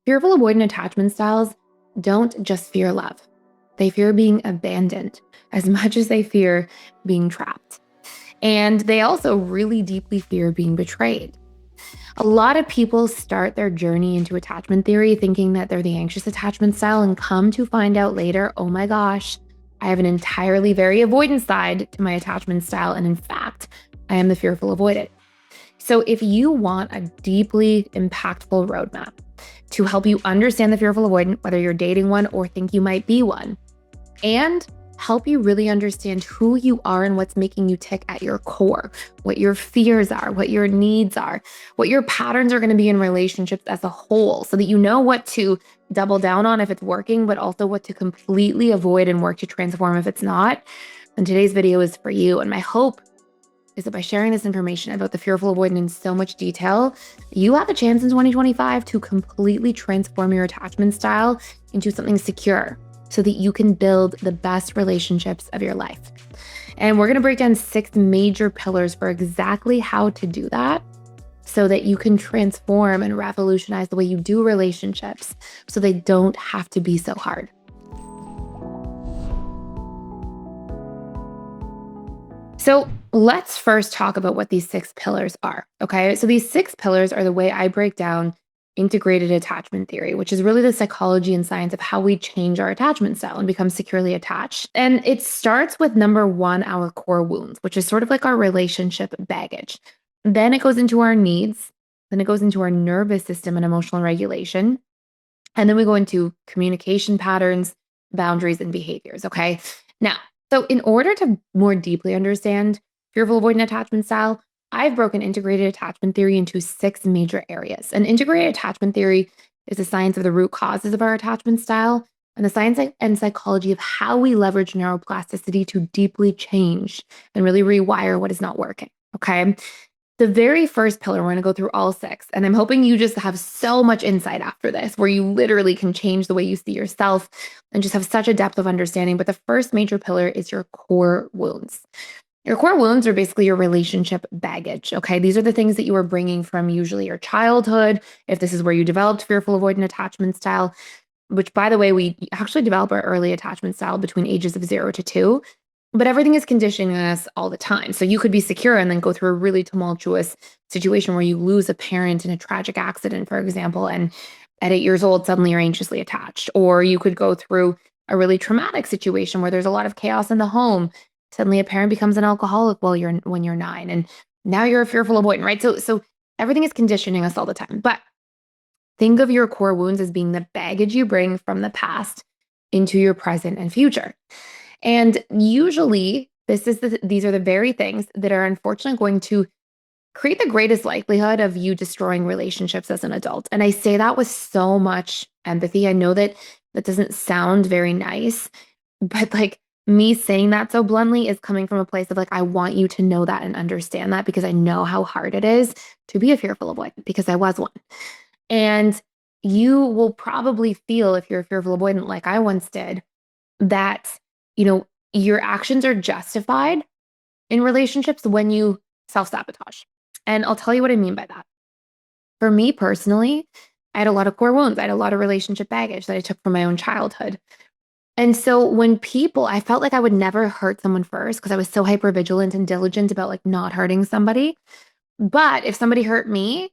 Fearful avoidant attachment styles don't just fear love. They fear being abandoned as much as they fear being trapped. And they also really deeply fear being betrayed. A lot of people start their journey into attachment theory thinking that they're the anxious attachment style and come to find out later, oh my gosh, I have an entirely very avoidant side to my attachment style. And in fact, I am the fearful avoidant. So if you want a deeply impactful roadmap to help you understand the fearful avoidant, whether you're dating one or think you might be one, and help you really understand who you are and what's making you tick at your core, what your fears are, what your needs are, what your patterns are going to be in relationships as a whole, so that you know what to double down on if it's working, but also what to completely avoid and work to transform if it's not. And today's video is for you. And my hope is that by sharing this information about the fearful avoidant in so much detail, you have a chance in 2025 to completely transform your attachment style into something secure so that you can build the best relationships of your life. And we're going to break down 6 major pillars for exactly how to do that so that you can transform and revolutionize the way you do relationships so they don't have to be so hard. So let's first talk about what these 6 pillars are, okay? So these 6 pillars are the way I break down integrated attachment theory, which is really the psychology and science of how we change our attachment style and become securely attached. And it starts with number 1, our core wounds, which is sort of like our relationship baggage. Then it goes into our needs. Then it goes into our nervous system and emotional regulation. And then we go into communication patterns, boundaries, and behaviors, okay? Now, so in order to more deeply understand fearful avoidant attachment style, I've broken integrated attachment theory into 6 major areas. And integrated attachment theory is the science of the root causes of our attachment style and the science and psychology of how we leverage neuroplasticity to deeply change and really rewire what is not working, okay? The very first pillar, we're going to go through all 6. And I'm hoping you just have so much insight after this, where you literally can change the way you see yourself and just have such a depth of understanding. But the first major pillar is your core wounds. Your core wounds are basically your relationship baggage. Okay. These are the things that you are bringing from usually your childhood. If this is where you developed fearful avoidant attachment style, which by the way, we actually develop our early attachment style between ages of 0 to 2. But everything is conditioning us all the time. So you could be secure and then go through a really tumultuous situation where you lose a parent in a tragic accident, for example, and at 8 years old, suddenly you're anxiously attached. Or you could go through a really traumatic situation where there's a lot of chaos in the home. Suddenly a parent becomes an alcoholic when you're 9, and now you're a fearful avoidant, right? So everything is conditioning us all the time. But think of your core wounds as being the baggage you bring from the past into your present and future. And usually, these are the very things that are unfortunately going to create the greatest likelihood of you destroying relationships as an adult. And I say that with so much empathy. I know that that doesn't sound very nice, but like me saying that so bluntly is coming from a place of like, I want you to know that and understand that because I know how hard it is to be a fearful avoidant because I was one. And you will probably feel, if you're a fearful avoidant like I once did, that, your actions are justified in relationships when you self-sabotage. And I'll tell you what I mean by that. For me personally, I had a lot of core wounds. I had a lot of relationship baggage that I took from my own childhood. And so when I felt like I would never hurt someone first because I was so hyper vigilant and diligent about like not hurting somebody. But if somebody hurt me,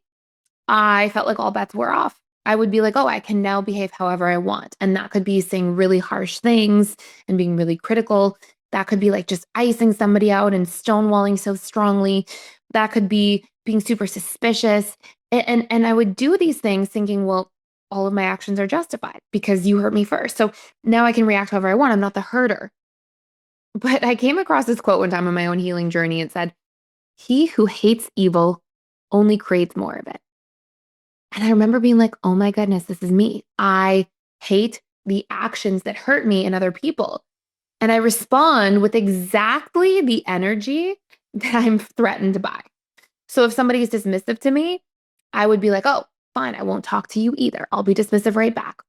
I felt like all bets were off. I would be like, oh, I can now behave however I want. And that could be saying really harsh things and being really critical. That could be like just icing somebody out and stonewalling so strongly. That could be being super suspicious. And I would do these things thinking, well, all of my actions are justified because you hurt me first. So now I can react however I want. I'm not the herder. But I came across this quote one time on my own healing journey. It said, he who hates evil only creates more of it. And I remember being like, oh my goodness, this is me. I hate the actions that hurt me and other people. And I respond with exactly the energy that I'm threatened by. So if somebody is dismissive to me, I would be like, oh, fine, I won't talk to you either. I'll be dismissive right back.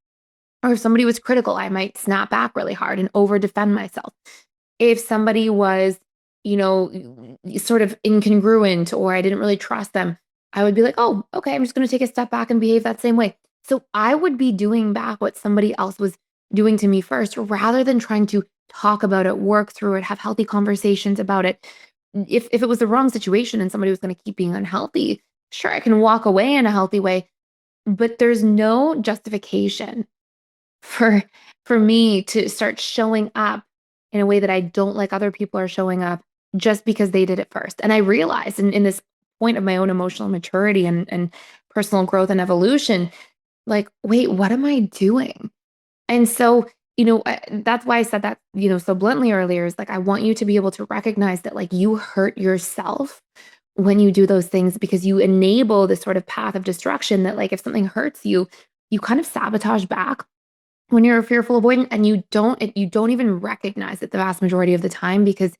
Or if somebody was critical, I might snap back really hard and over defend myself. If somebody was, sort of incongruent or I didn't really trust them, I would be like, oh, okay, I'm just going to take a step back and behave that same way. So I would be doing back what somebody else was doing to me first rather than trying to talk about it, work through it, have healthy conversations about it. If it was the wrong situation and somebody was going to keep being unhealthy, sure, I can walk away in a healthy way, but there's no justification for for me to start showing up in a way that I don't like other people are showing up just because they did it first. And I realized in this point of my own emotional maturity and personal growth and evolution, like, wait, what am I doing? And so, that's why I said that, so bluntly earlier is like, I want you to be able to recognize that, like, you hurt yourself when you do those things because you enable this sort of path of destruction that, like, if something hurts you, you kind of sabotage back when you're a fearful avoidant and you don't even recognize it the vast majority of the time because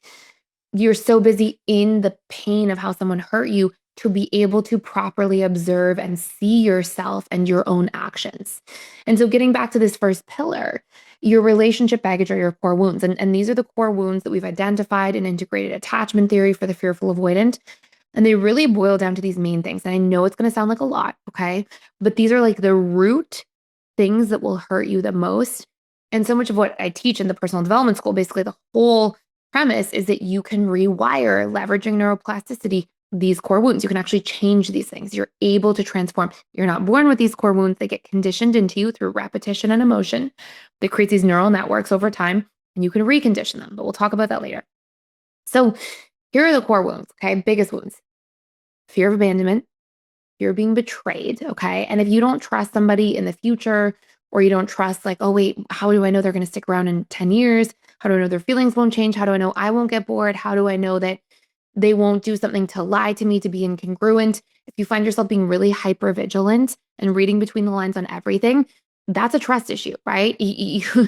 you're so busy in the pain of how someone hurt you to be able to properly observe and see yourself and your own actions. And so, getting back to this first pillar, your relationship baggage are your core wounds. And these are the core wounds that we've identified in integrated attachment theory for the fearful avoidant. And they really boil down to these main things. And I know it's going to sound like a lot, okay? But these are like the root things that will hurt you the most. And so much of what I teach in the personal development school, basically the whole premise is that you can rewire, leveraging neuroplasticity, these core wounds. You can actually change these things. You're able to transform. You're not born with these core wounds. They get conditioned into you through repetition and emotion. They create these neural networks over time, and you can recondition them. But we'll talk about that later. So here are the core wounds, okay? Biggest wounds: fear of abandonment, fear of being betrayed, okay? And if you don't trust somebody in the future, or you don't trust, like, oh, wait, how do I know they're going to stick around in 10 years? How do I know their feelings won't change? How do I know I won't get bored? How do I know that they won't do something to lie to me, to be incongruent? If you find yourself being really hyper vigilant and reading between the lines on everything, that's a trust issue, right? If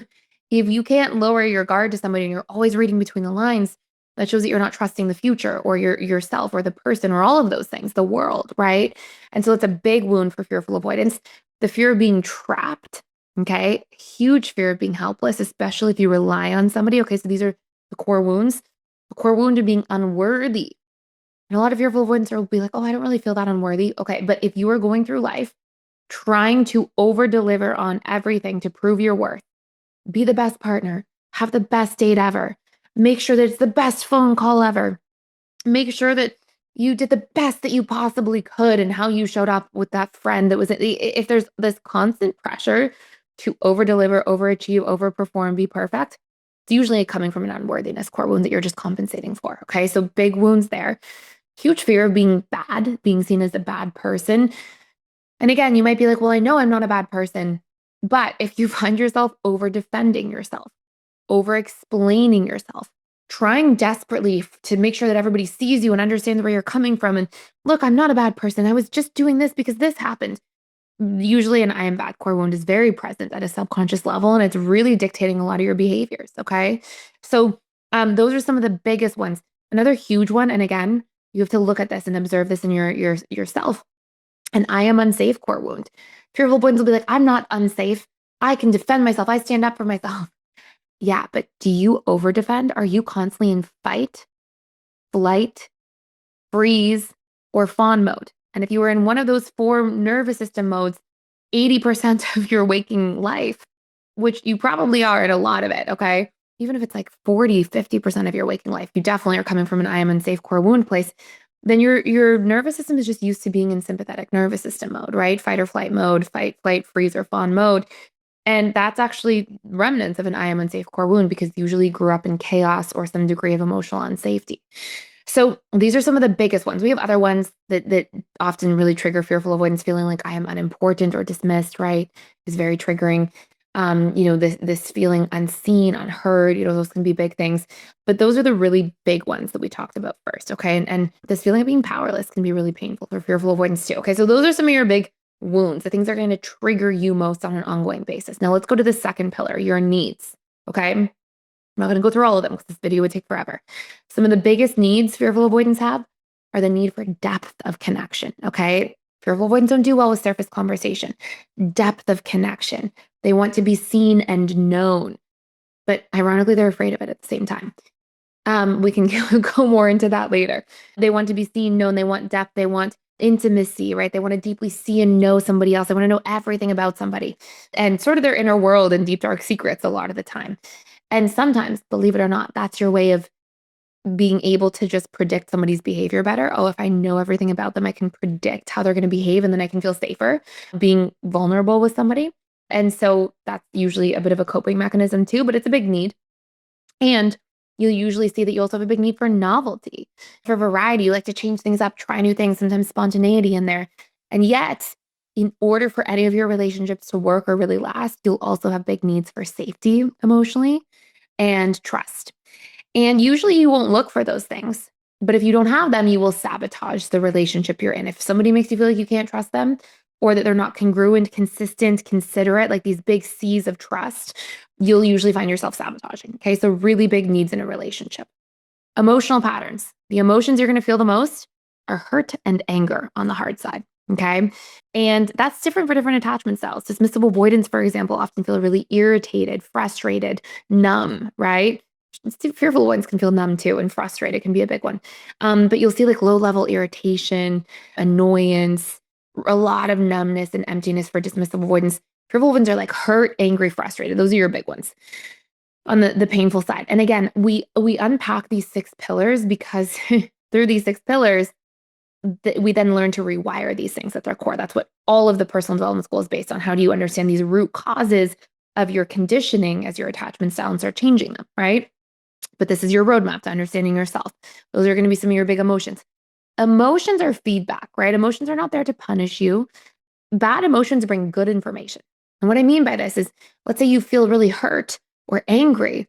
you can't lower your guard to somebody and you're always reading between the lines, that shows that you're not trusting the future or yourself or the person or all of those things, the world, right? And so it's a big wound for fearful avoidance. The fear of being trapped, okay? Huge fear of being helpless, especially if you rely on somebody. Okay, so these are the core wounds. The core wound of being unworthy. And a lot of fearful avoidance will be like, oh, I don't really feel that unworthy. Okay, but if you are going through life trying to over deliver on everything to prove your worth, be the best partner, have the best date ever, make sure that it's the best phone call ever, make sure that you did the best that you possibly could and how you showed up with that friend that was, if there's this constant pressure to over deliver, overachieve, overperform, be perfect, it's usually coming from an unworthiness core wound that you're just compensating for. Okay. So big wounds there. Huge fear of being bad, being seen as a bad person. And again, you might be like, well, I know I'm not a bad person. But if you find yourself over defending yourself, over explaining yourself, trying desperately to make sure that everybody sees you and understands where you're coming from. And look, I'm not a bad person. I was just doing this because this happened. Usually, an I am bad core wound is very present at a subconscious level, and it's really dictating a lot of your behaviors. Okay. So, those are some of the biggest ones. Another huge one, and again, you have to look at this and observe this in yourself. An I am unsafe core wound. Fearful avoidance will be like, I'm not unsafe. I can defend myself. I stand up for myself. Yeah, but do you over defend? Are you constantly in fight, flight, freeze, or fawn mode? And if you were in one of those four nervous system modes, 80% of your waking life, which you probably are in a lot of it, okay? Even if it's like 40, 50% of your waking life, you definitely are coming from an I am unsafe core wound place. Then your nervous system is just used to being in sympathetic nervous system mode, right? Fight or flight mode, fight, flight, freeze, or fawn mode. And that's actually remnants of an I am unsafe core wound because usually grew up in chaos or some degree of emotional unsafety. So these are some of the biggest ones. We have other ones that often really trigger fearful avoidance, feeling like I am unimportant or dismissed, right? Is very triggering. This feeling unseen, unheard, those can be big things. But those are the really big ones that we talked about first. Okay. And this feeling of being powerless can be really painful for fearful avoidance too. Okay. So those are some of your big wounds, the things that are going to trigger you most on an ongoing basis. Now let's go to the second pillar, your needs. Okay. I'm not going to go through all of them because this video would take forever. Some of the biggest needs fearful avoidance have are the need for depth of connection. Okay. Fearful avoidance don't do well with surface conversation. Depth of connection. They want to be seen and known, but ironically, they're afraid of it at the same time. We can go more into that later. They want to be seen, known. They want depth. They want intimacy, right? They want to deeply see and know somebody else. They want to know everything about somebody and sort of their inner world and deep, dark secrets a lot of the time. And sometimes, believe it or not, that's your way of being able to just predict somebody's behavior better. Oh, if I know everything about them, I can predict how they're going to behave and then I can feel safer being vulnerable with somebody. And so that's usually a bit of a coping mechanism too, but it's a big need. And you'll usually see that you also have a big need for novelty, for variety. You like to change things up, try new things, sometimes spontaneity in there. And yet, in order for any of your relationships to work or really last, you'll also have big needs for safety emotionally and trust. And usually you won't look for those things. But if you don't have them, you will sabotage the relationship you're in. If somebody makes you feel like you can't trust them or that they're not congruent, consistent, considerate, like these big C's of trust, you'll usually find yourself sabotaging. Okay. So, really big needs in a relationship. Emotional patterns. The emotions you're going to feel the most are hurt and anger on the hard side. Okay. And that's different for different attachment styles. Dismissive avoidants, for example, often feel really irritated, frustrated, numb, right? Fearful ones can feel numb too, and frustrated can be a big one. But you'll see like low level irritation, annoyance, a lot of numbness and emptiness for dismissive avoidance. Fearful ones are like hurt, angry, frustrated. Those are your big ones on the painful side. And again, we unpack these six pillars because through these six pillars, we then learn to rewire these things at their core. That's what all of the personal development school is based on. How do you understand these root causes of your conditioning as your attachment style and start changing them, right? But this is your roadmap to understanding yourself. Those are going to be some of your big emotions. Emotions are feedback, right? Emotions are not there to punish you. Bad emotions bring good information. And what I mean by this is, let's say you feel really hurt or angry.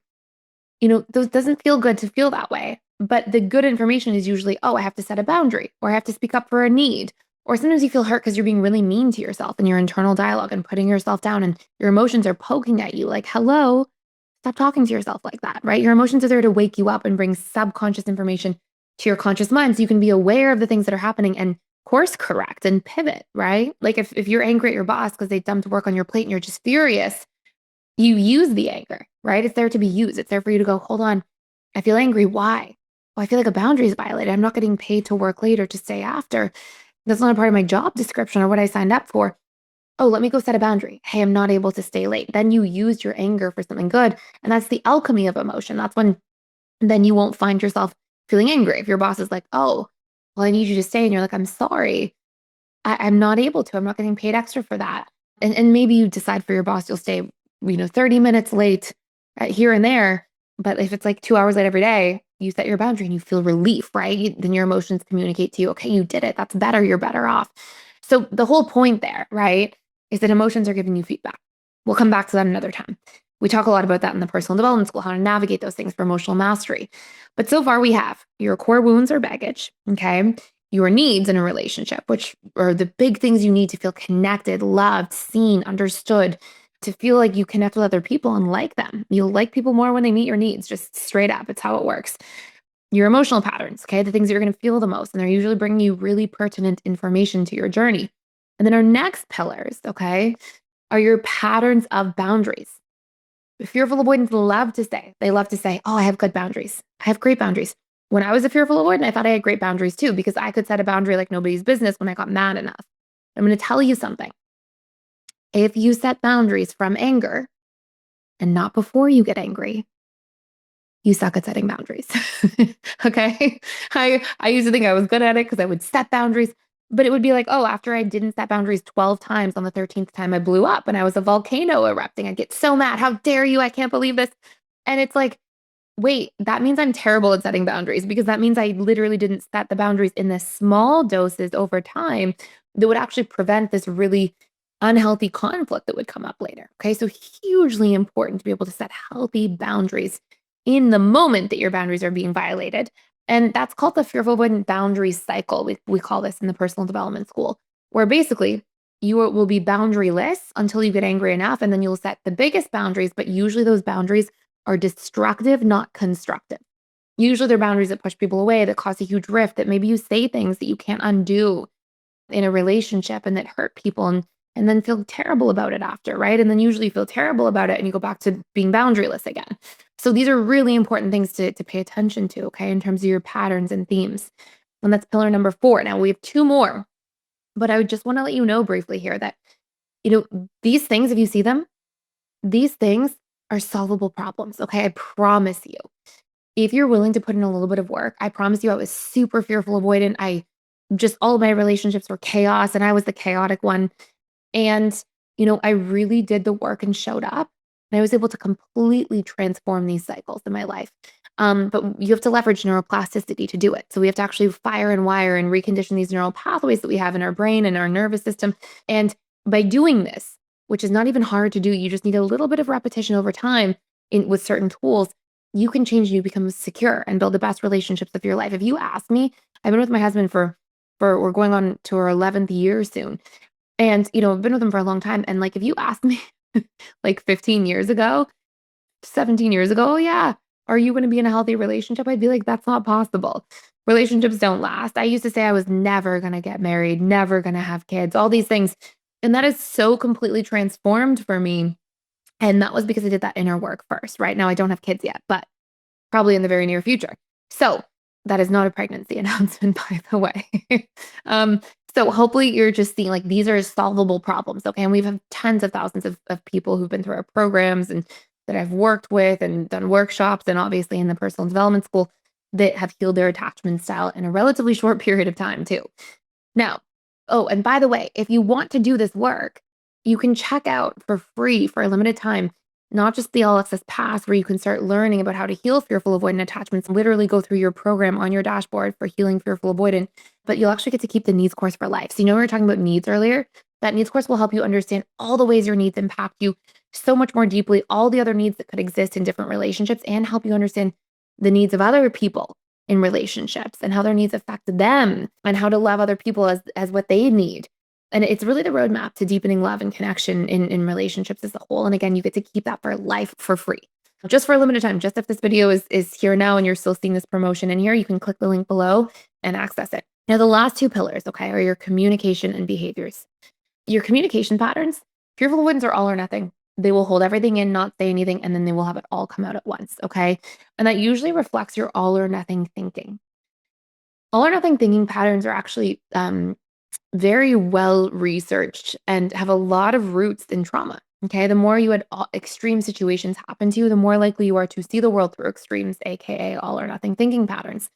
Those doesn't feel good to feel that way. But the good information is usually, oh, I have to set a boundary or I have to speak up for a need. Or sometimes you feel hurt because you're being really mean to yourself in your internal dialogue and putting yourself down and your emotions are poking at you like, hello, stop talking to yourself like that, right? Your emotions are there to wake you up and bring subconscious information to your conscious mind so you can be aware of the things that are happening and course correct and pivot, right? Like if you're angry at your boss because they dumped work on your plate and you're just furious, you use the anger, right? It's there to be used. It's there for you to go, hold on, I feel angry. Why? Well, I feel like a boundary is violated. I'm not getting paid to work late or to stay after. That's not a part of my job description or what I signed up for. Oh, let me go set a boundary. Hey, I'm not able to stay late. Then you used your anger for something good. And that's the alchemy of emotion. That's when then you won't find yourself feeling angry. If your boss is like, oh, well, I need you to stay. And you're like, I'm sorry. I'm not able to. I'm not getting paid extra for that. And maybe you decide for your boss, you'll stay, 30 minutes late here and there. But if it's like 2 hours late every day, you set your boundary and you feel relief, right? Then your emotions communicate to you, okay, you did it. That's better. You're better off. So the whole point there, right, is that emotions are giving you feedback. We'll come back to that another time. We talk a lot about that in the personal development school, how to navigate those things for emotional mastery. But so far we have your core wounds or baggage, okay? Your needs in a relationship, which are the big things you need to feel connected, loved, seen, understood, to feel like you connect with other people and like them. You'll like people more when they meet your needs, just straight up. It's how it works. Your emotional patterns, okay? The things that you're going to feel the most, and they're usually bringing you really pertinent information to your journey. And then our next pillars, okay, are your patterns of boundaries. Fearful avoidants they love to say, oh, I have good boundaries. I have great boundaries. When I was a fearful avoidant, I thought I had great boundaries too, because I could set a boundary like nobody's business when I got mad enough. I'm going to tell you something. If you set boundaries from anger and not before you get angry, you suck at setting boundaries. Okay. I used to think I was good at it because I would set boundaries, but it would be like, oh, after I didn't set boundaries 12 times, on the 13th time I blew up and I was a volcano erupting. I'd get so mad. How dare you? I can't believe this. And it's like, wait, that means I'm terrible at setting boundaries because that means I literally didn't set the boundaries in the small doses over time that would actually prevent this really unhealthy conflict that would come up later. Okay. So hugely important to be able to set healthy boundaries in the moment that your boundaries are being violated. And that's called the fearful avoidant boundary cycle. We call this in the personal development school, where basically you will be boundaryless until you get angry enough. And then you'll set the biggest boundaries, but usually those boundaries are destructive, not constructive. Usually they're boundaries that push people away, that cause a huge rift, that maybe you say things that you can't undo in a relationship and that hurt people and then feel terrible about it after, right? And then usually you feel terrible about it and you go back to being boundaryless again. So these are really important things to pay attention to, okay, in terms of your patterns and themes. And that's pillar number 4. Now we have 2 more. But I would just want to let you know briefly here that, these things, if you see them, these things are solvable problems. Okay. I promise you. If you're willing to put in a little bit of work, I promise you I was super fearful avoidant. All of my relationships were chaos and I was the chaotic one. And, I really did the work and showed up. And I was able to completely transform these cycles in my life. But you have to leverage neuroplasticity to do it. So we have to actually fire and wire and recondition these neural pathways that we have in our brain and our nervous system. And by doing this, which is not even hard to do, you just need a little bit of repetition over time with certain tools. You can change and you become secure and build the best relationships of your life. If you ask me, I've been with my husband for we're going on to our 11th year soon. And, I've been with him for a long time, and, like, if you asked me, like, 15 years ago, 17 years ago, "Oh, yeah, are you gonna be in a healthy relationship?" I'd be like, "That's not possible. Relationships don't last." I used to say I was never gonna get married, never gonna have kids, all these things, and that is so completely transformed for me, and that was because I did that inner work first, right? Now I don't have kids yet, but probably in the very near future. So that is not a pregnancy announcement, by the way. um, so hopefully you're just seeing like these are solvable problems. Okay. And we've had tons of thousands of people who've been through our programs and that I've worked with and done workshops and obviously in the personal development school that have healed their attachment style in a relatively short period of time, too. Now, oh, and by the way, if you want to do this work, you can check out for free for a limited time, not just the All Access Pass, where you can start learning about how to heal fearful avoidant attachments, literally go through your program on your dashboard for healing fearful avoidant, but you'll actually get to keep the needs course for life. So, we were talking about needs earlier. That needs course will help you understand all the ways your needs impact you so much more deeply, all the other needs that could exist in different relationships, and help you understand the needs of other people in relationships and how their needs affect them and how to love other people as what they need. And it's really the roadmap to deepening love and connection in relationships as a whole. And again, you get to keep that for life for free. Just for a limited time, just if this video is here now and you're still seeing this promotion in here, you can click the link below and access it. Now, the last two pillars, okay, are your communication and behaviors. Your communication patterns, fearful avoidants are all or nothing. They will hold everything in, not say anything, and then they will have it all come out at once. Okay. And that usually reflects your all or nothing thinking. All or nothing thinking patterns are actually very well researched and have a lot of roots in trauma. Okay. The more you had extreme situations happen to you, the more likely you are to see the world through extremes, AKA all or nothing thinking patterns.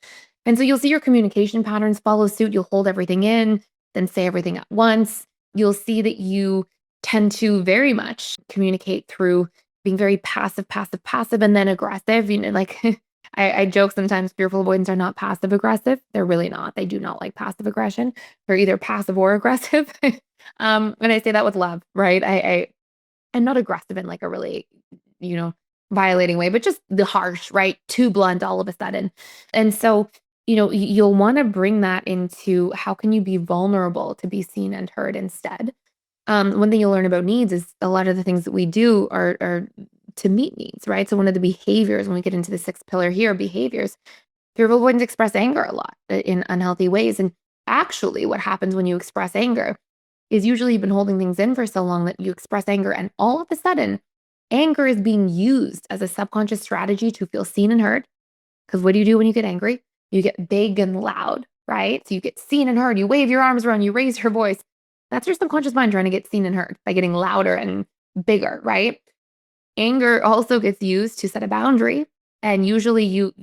And so you'll see your communication patterns follow suit. You'll hold everything in, then say everything at once. You'll see that you tend to very much communicate through being very passive, passive, passive, and then aggressive. Like I joke sometimes fearful avoidants are not passive aggressive. They're really not. They do not like passive aggression. They're either passive or aggressive. And I say that with love, right? I'm not aggressive in like a really, you know, violating way, but just the harsh, right? Too blunt all of a sudden. And so, you'll want to bring that into how can you be vulnerable to be seen and heard instead. One thing you'll learn about needs is a lot of the things that we do are to meet needs, right? So one of the behaviors when we get into the sixth pillar here, behaviors, fear avoidants express anger a lot in unhealthy ways. And actually, what happens when you express anger is usually you've been holding things in for so long that you express anger, and all of a sudden, anger is being used as a subconscious strategy to feel seen and heard. Because what do you do when you get angry? You get big and loud, right? So you get seen and heard. You wave your arms around, you raise your voice. That's your subconscious mind trying to get seen and heard by getting louder and bigger, right? Anger also gets used to set a boundary. And usually you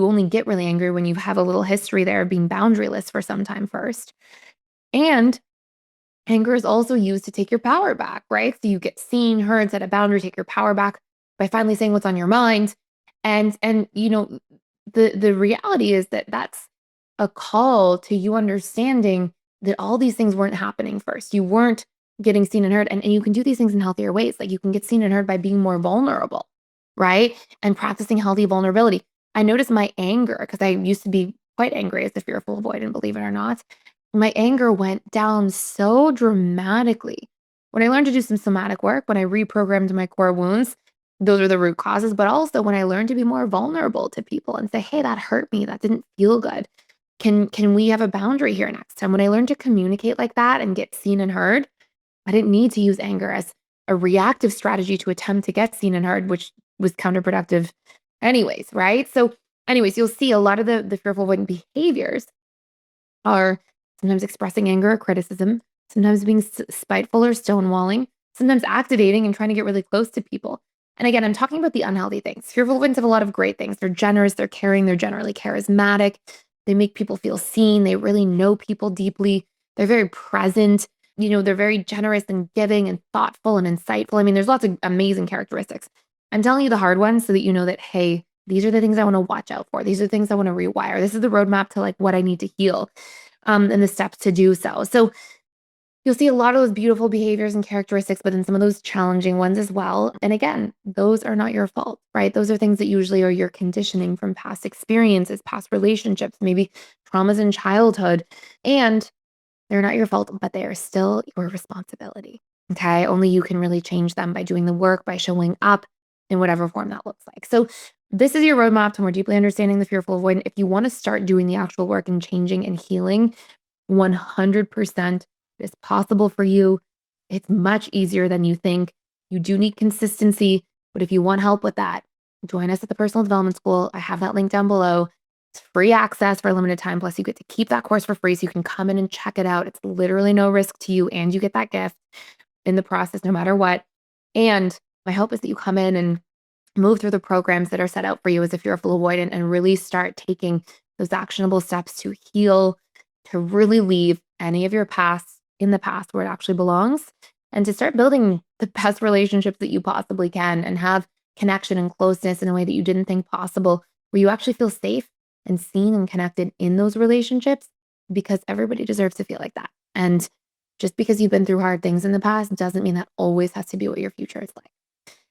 only get really angry when you have a little history there of being boundaryless for some time first. And anger is also used to take your power back, right? So you get seen, heard, set a boundary, take your power back by finally saying what's on your mind. And the reality is that that's a call to you understanding that all these things weren't happening first. You weren't getting seen and heard. And you can do these things in healthier ways. Like you can get seen and heard by being more vulnerable, right? And practicing healthy vulnerability. I noticed my anger, because I used to be quite angry as a fearful avoidant, believe it or not. My anger went down so dramatically when I learned to do some somatic work, when I reprogrammed my core wounds. Those are the root causes, but also when I learned to be more vulnerable to people and say, "Hey, that hurt me. That didn't feel good. Can we have a boundary here next time?" When I learned to communicate like that and get seen and heard, I didn't need to use anger as a reactive strategy to attempt to get seen and heard, which was counterproductive anyways, right? So anyways, you'll see a lot of the fearful avoidant behaviors are sometimes expressing anger or criticism, sometimes being spiteful or stonewalling, sometimes activating and trying to get really close to people. And again, I'm talking about the unhealthy things. Fearful avoidants have a lot of great things. They're generous, they're caring, they're generally charismatic. They make people feel seen. They really know people deeply. They're very present. They're very generous and giving and thoughtful and insightful. I mean, there's lots of amazing characteristics. I'm telling you the hard ones so that you know that, hey, these are the things I want to watch out for. These are the things I want to rewire. This is the roadmap to like what I need to heal, and the steps to do so. So you'll see a lot of those beautiful behaviors and characteristics, but then some of those challenging ones as well. And again, those are not your fault, right? Those are things that usually are your conditioning from past experiences, past relationships, maybe traumas in childhood. And they're not your fault, but they are still your responsibility. Okay. Only you can really change them by doing the work, by showing up in whatever form that looks like. So, this is your roadmap to more deeply understanding the fearful avoidant. If you want to start doing the actual work and changing and healing, 100% it's possible for you. It's much easier than you think. You do need consistency, but if you want help with that, join us at the Personal Development School. I have that link down below. It's free access for a limited time. Plus, you get to keep that course for free so you can come in and check it out. It's literally no risk to you, and you get that gift in the process no matter what. And my hope is that you come in and move through the programs that are set out for you as a fearful avoidant and really start taking those actionable steps to heal, to really leave any of your past in the past where it actually belongs, and to start building the best relationships that you possibly can and have connection and closeness in a way that you didn't think possible, where you actually feel safe and seen and connected in those relationships, because everybody deserves to feel like that. And just because you've been through hard things in the past doesn't mean that always has to be what your future is like.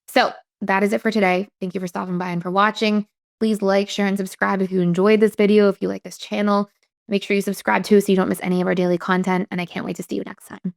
So that is it for today. Thank you for stopping by and for watching. Please like, share, and subscribe if you enjoyed this video, if you like this channel. Make sure you subscribe too so you don't miss any of our daily content, and I can't wait to see you next time.